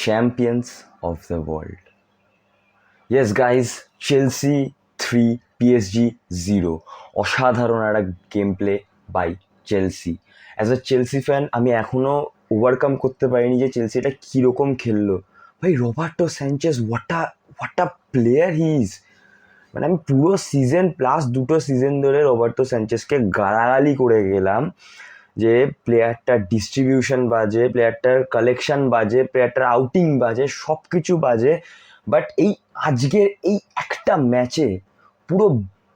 champions of the world. Yes, guys, Chelsea 3, PSG 0. অসাধারণ একটা game play by Chelsea. As a Chelsea fan আমি এখনও overcome করতে পারিনি যে চেলসি এটা কীরকম খেললো। ভাই, Roberto Sanchez, what a player he is. মানে আমি পুরো সিজন প্লাস 2টো সিজন ধরে রবার্টো স্যানচেজকে গালাগালি করে গেলাম যে প্লেয়ারটার ডিস্ট্রিবিউশন বাজে, প্লেয়ারটার কালেকশন বাজে, প্লেয়ারটার আউটিং বাজে, সব কিছু বাজে। বাট এই আজকের এই একটা ম্যাচে পুরো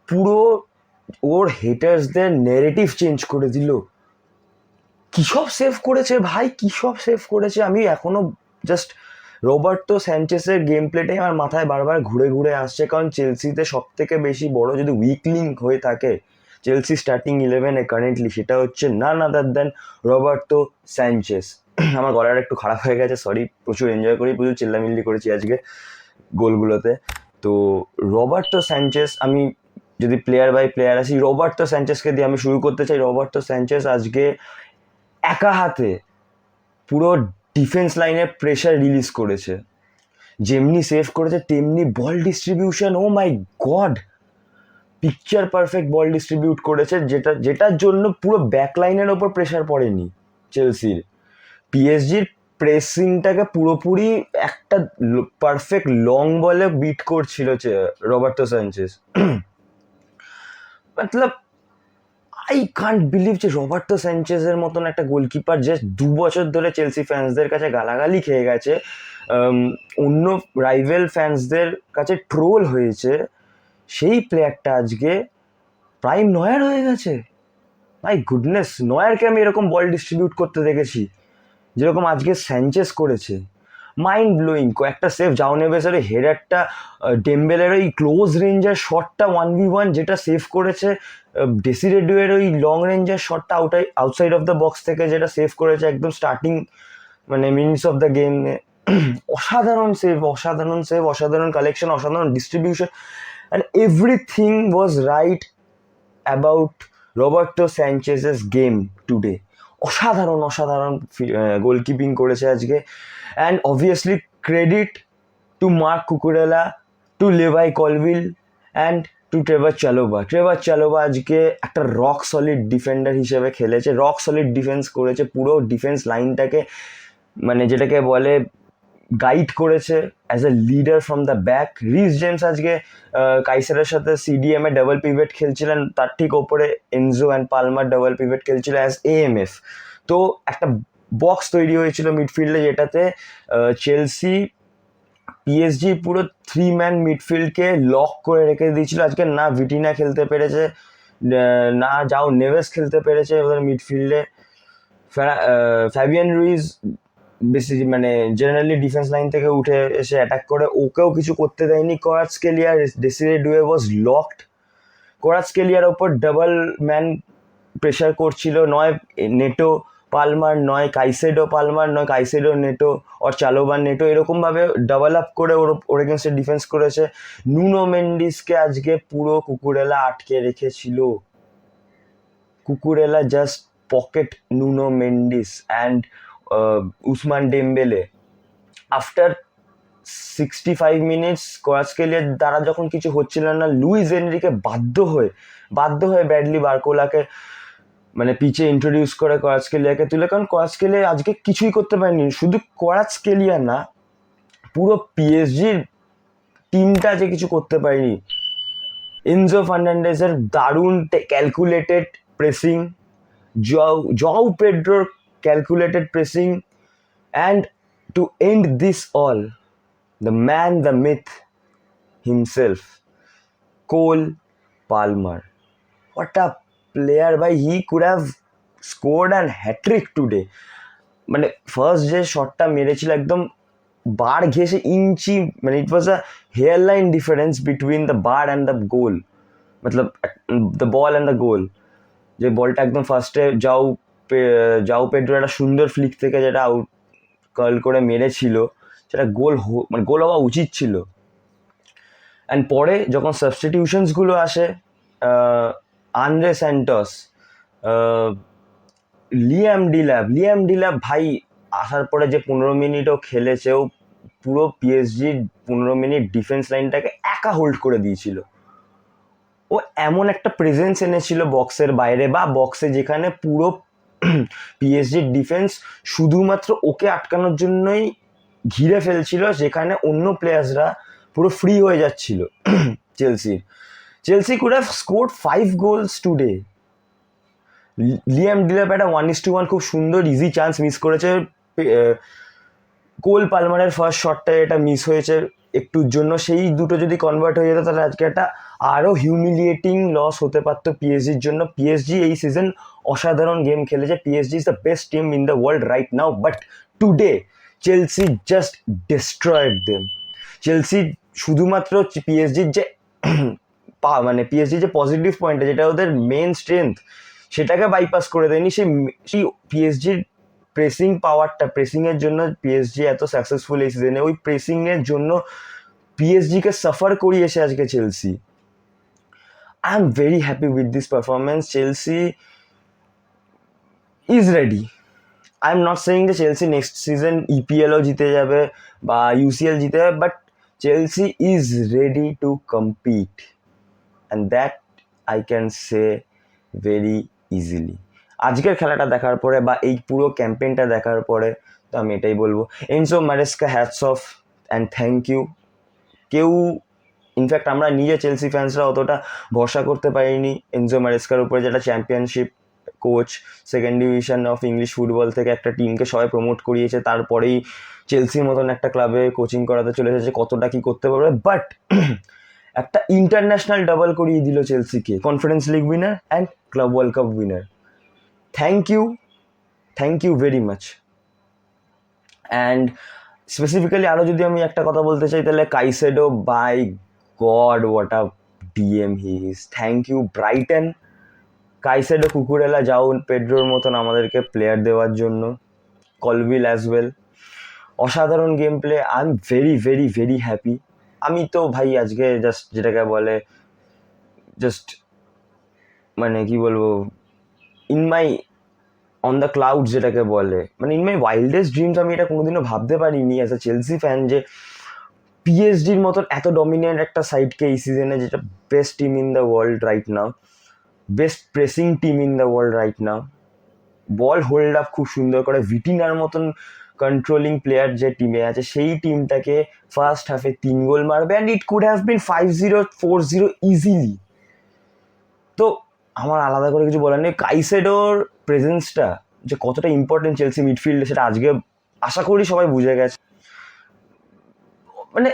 পুরো ওর হেটার্সদের নেরেটিভ চেঞ্জ করে দিল। কী সব সেভ করেছে ভাই, কী সব সেভ করেছে। আমি এখনও জাস্ট রবার্টো স্যানচেজের গেম প্লেটাই আমার মাথায় বারবার ঘুরে ঘুরে আসছে। কারণ চেলসিতে সব থেকে বেশি বড় যদি উইক লিঙ্ক হয়ে থাকে চেলসি স্টার্টিং 11-এ কারেন্টলি, সেটা হচ্ছে নান আদার দ্যান রবার্টো স্যানচেজ। আমার গলাটা একটু খারাপ হয়ে গেছে, সরি। প্রচুর এনজয় করি, প্রচুর চিল্লামিল্লি করেছি আজকে গোলগুলোতে। তো রবার্টো স্যানচেজ, আমি যদি প্লেয়ার বাই প্লেয়ার আসি, রবার্টো স্যানচেজকে দিয়ে আমি শুরু করতে চাই। রবার্টো স্যানচেজ আজকে একা হাতে পুরো ডিফেন্স লাইনের প্রেশার রিলিজ করেছে। যেমনি সেভ করেছে তেমনি বল ডিস্ট্রিবিউশন, ও মাই গড, পিকচার পারফেক্ট বল ডিস্ট্রিবিউট করেছে, যেটার জন্য পুরো ব্যাক লাইনের ওপর প্রেশার পড়েনি চেলসির। পিএসজির প্রেসিংটাকে পুরোপুরি একটা পারফেক্ট লং বলে বিট করছিল রবার্টো স্যানচেজ। মতলব আই কান্ট বিলিভ যে রবার্টো স্যানচেজের মতন একটা গোলকিপার যে 2 বছর ধরে চেলসি ফ্যান্সদের কাছে গালাগালি খেয়ে গেছে, অন্য রাইভেল ফ্যান্সদের কাছে ট্রোল হয়েছে, সেই প্লেয়ারটা আজকে প্রাইম নয়ার হয়ে গেছে। মাই গুডনেস, নয়ারকে আমি এরকম বল ডিস্ট্রিবিউট করতে দেখেছি যেরকম আজকে স্যানচেজ করেছে। Mind blowing. কয়েকটা সেভ, জাও নেভেসের হেডারটা, ডেম্বেলের ওই ক্লোজ রেঞ্জের শটটা 1v1 যেটা সেভ করেছে, ডেসিরে ডুয়ের ওই লং রেঞ্জের শটটা আউটসাইড অফ দ্য বক্স থেকে যেটা সেভ করেছে একদম স্টার্টিং মানে মিনিটস অফ দ্য গেম। অসাধারণ সেভ, অসাধারণ সেভ, অসাধারণ কালেকশন, অসাধারণ distribution, and everything was right about Roberto Sanchez's game today. অসাধারণ অসাধারণ গোলকিপিং করেছে আজকে। And obviously credit to Marc Cucurella, to Levi Colwill and to Trevoh Chalobah. Trevoh Chalobah আজকে একটা রক সলিড ডিফেন্ডার হিসেবে খেলেছে, রক সলিড ডিফেন্স করেছে, পুরো ডিফেন্স লাইনটাকে মানে যেটাকে বলে গাইড করেছে as a leader from the back. Reece James আজকে কাইসারের সাথে সিডিএম এ ডাবল পিভেট খেলছিলেন, তার ঠিক ওপরে Enzo and Palmer double pivot খেলছিল অ্যাজ এএমএফ। তো একটা বক্স তৈরি হয়েছিল মিডফিল্ডে, যেটাতে চেলসি পিএসজি পুরো 3-ম্যান মিডফিল্ডকে লক করে রেখে দিয়েছিল। আজকে না ভিটিনা খেলতে পেরেছে, না জাও নেভেস খেলতে পেরেছে ওদের মিডফিল্ডে। ফ্যাবিয়ান রুইজ বেশি মানে জেনারেলি ডিফেন্স লাইন থেকে উঠে এসে অ্যাটাক করে, ওকেও কিছু করতে দেয়নি। কোরাৎস্কেলিয়া, ডেসিরে ডুয়ে ওয়াজ লকড। কোরাৎস্কেলিয়ার ওপর ডাবল ম্যান প্রেশার করছিল, নয় নেটো পালমার, নয় কাইসেডো পালমার, নয় কাইসেডো নেটো ওর চালোবার নেটো, এরকমভাবে ডাবল আপ করে ওর এগেনস্টে ডিফেন্স করেছে। নুনো মেন্ডিসকে আজকে পুরো কুকুরেলা আটকে রেখেছিল। Cucurella just pocket Nuno Mendes and Ousmane Dembele. After 65 minutes কোরাৎস্কেলিয়ার দ্বারা যখন কিছু হচ্ছিল না, লুইস এনরিকে বাধ্য হয়ে ব্র্যাডলি বারকোলাকে মানে পিচে ইন্ট্রোডিউস করে কোরাৎস্কেলিয়াকে তুলে। কারণ কোরাৎস্কেলিয়া আজকে কিছুই করতে পারেনি। শুধু কোরাৎস্কেলিয়া না, পুরো পিএসজির টিমটা যে কিছু করতে পারেনি। এনজো ফার্নান্ডেজের দারুণ ক্যালকুলেটেড প্রেসিং, জাও পেড্রোর calculated pressing, and to end this all, the man, the myth himself, Cole Palmer. What a player, ভাই! He could have scored an hat-trick today. মানে ফার্স্ট যে শটটা মেরেছিল একদম বার ঘেসে ইঞ্চি, মানে it was a hair line difference between the bar and the goal, মতলব the ball and the goal. যে বলটা একদম ফার্স্টে জাও পেড্রো একটা সুন্দর ফ্লিক থেকে যেটা আউট কার্ল করে মেরেছিল, সেটা মানে গোল হওয়া উচিত ছিল। অ্যান্ড পরে যখন সাবস্টিটিউশনসগুলো আসে, আন্দ্রে স্যান্টস, লিয়াম ডিল্যাব, ভাই আসার পরে যে 15 মিনিটও খেলেছে, ও পুরো পিএসজির 15 মিনিট ডিফেন্স লাইনটাকে একা হোল্ড করে দিয়েছিল। ও এমন একটা প্রেজেন্স এনেছিল বক্সের বাইরে বা বক্সে, যেখানে পুরো পিএসজির ডিফেন্স শুধুমাত্র ওকে আটকানোর জন্যই ঘিরে ফেলছিল, যেখানে অন্য প্লেয়ার্সরা পুরো ফ্রি হয়ে যাচ্ছিল। Chelsea could have scored 5 goals today. Liam Delap একটা 1:1 খুব সুন্দর ইজি চান্স মিস করেছে। কোল পালমারের ফার্স্ট শটটা এটা মিস হয়েছে একটুর জন্য, সেই দুটো যদি কনভার্ট হয়ে যেত তাহলে আজকে একটা আরও হিউমিলিয়েটিং লস হতে পারতো পিএসজির জন্য। পিএসজি এই সিজন অসাধারণ গেম খেলেছে, PSG is the best team in the world right now, but today Chelsea just destroyed them. Chelsea শুধুমাত্র পিএসজির যে মানে পিএসজি যে পজিটিভ পয়েন্টটা, যেটা ওদের মেন স্ট্রেংথ, সেটাকে বাইপাস করে দেয়নি। সেই পিএসজির প্রেসিং পাওয়ারটা, প্রেসিংয়ের জন্য পিএসজি এত সাকসেসফুল এই সিজনে, ওই প্রেসিংয়ের জন্য পিএসজিকে সাফার করিয়েছে আজকে Chelsea. I am very happy with this performance. Chelsea is ready. I am not saying যে চেলসি নেক্সট সিজন ইপিএলও জিতে যাবে বা ইউসিএল জিতে যাবে, but Chelsea is ready to compete, and that I can say very easily. আজকের খেলাটা দেখার পরে বা এই পুরো ক্যাম্পেইনটা দেখার পরে তো আমি এটাই বলবো, Enzo Maresca hats off and thank you. কেউ ইনফ্যাক্ট আমরা নিজে চেলসি ফ্যান্সরা অতটা ভরসা করতে পারিনি এনজো ম্যারেস্কার উপরে, যেটা championship coach, second division of English football থেকে একটা টিমকে সবাই প্রমোট করিয়েছে, তারপরেই চেলসির মতন একটা ক্লাবে কোচিং করাতে চলে এসেছে, কতটা কি করতে পারবে। বাট একটা ইন্টারন্যাশনাল ডাবল করিয়ে দিল চেলসিকে, conference league winner and club world cup winner. Thank you very much. And specifically আরও যদি আমি একটা কথা বলতে চাই, তাহলে Caicedo, by God what a DM he is. Thank you Brighton, Caicedo, Cucurella, João পেড্রোর মতন আমাদেরকে প্লেয়ার দেওয়ার জন্য, কলভিল অ্যাজ ওয়েল। অসাধারণ game play. I am very very very happy. আমি তো ভাই আজকে জাস্ট যেটাকে বলে জাস্ট মানে কি বলবো, in my own the cloud যেটাকে বলে, মানে ইন মাই ওয়াইল্ডেস্ট ড্রিমস আমি এটা কোনোদিনও ভাবতে পারিনি অ্যাজ আ চেলসি ফ্যান যে পিএসজির মতন এত ডমিনেন্ট একটা সাইডকে এই সিজনে, যেটা best team in the world right now, best pressing team in the world right now, ball hold up খুব সুন্দর করে, ভিটিনার মতন কন্ট্রোলিং প্লেয়ার যে টিমে আছে, সেই টিমটাকে ফার্স্ট হাফে 3 গোল মারবে, and it could have been 5-0 4-0 easily. তো আমার আলাদা করে কিছু বলার নেই। কাইসেডোর প্রেজেন্সটা যে কতটা ইম্পর্টেন্ট চেলসি মিডফিল্ডে, সেটা আজকে আশা করি সবাই বুঝে গেছে। মানে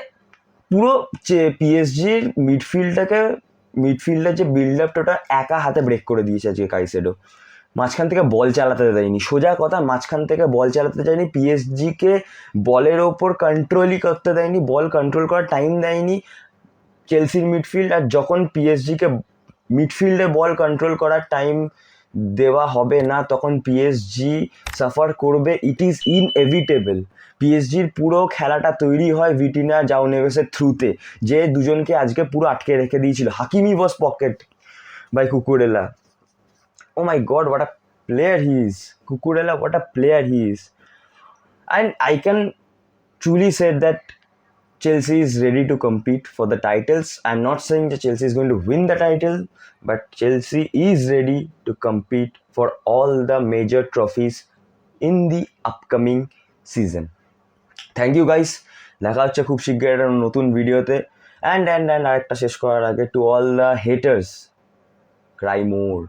পুরো পিএসজির মিডফিল্ডের যে বিল্ড আপটা, ওটা একা হাতে ব্রেক করে দিয়েছে আজকে কাইসেডো। মাঝখান থেকে বল চালাতে দেয়নি, সোজা কথা, মাঝখান থেকে বল চালাতে দেয়নি, পিএসজিকে বলের ওপর কন্ট্রোলই করতে দেয়নি, বল কন্ট্রোল করার টাইম দেয়নি চেলসির মিডফিল্ড। আর যখন পিএসজিকে মিডফিল্ডে বল কন্ট্রোল করার টাইম দেওয়া হবে না, তখন পিএসজি সাফার করবে। It is inevitable. পিএসজির পুরো খেলাটা তৈরি হয় ভিটিনা, জাও নেভেসের থ্রুতে, যে দুজনকে আজকে পুরো আটকে রেখে দিয়েছিল। Hakimi was pocket by Cucurella. Oh my god, what a player he is. Cucurella, what a player he is. And I can truly say that Chelsea is ready to compete for the titles. I'm not saying that Chelsea is going to win the title, but Chelsea is ready to compete for all the major trophies in the upcoming season. Thank you guys. দেখা হচ্ছে খুব শীঘ্রই একটা নতুন ভিডিওতে। And আরেকটা শেষ করার আগে, to all the haters, cry more.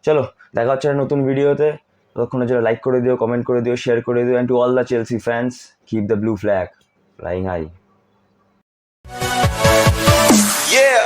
চলো দেখা হচ্ছে নতুন ভিডিওতে, ততক্ষণের জন্য লাইক করে দিও, কমেন্ট করে দিও, শেয়ার করে দিও, and to all the Chelsea fans, keep the blue flag flying high. Yeah.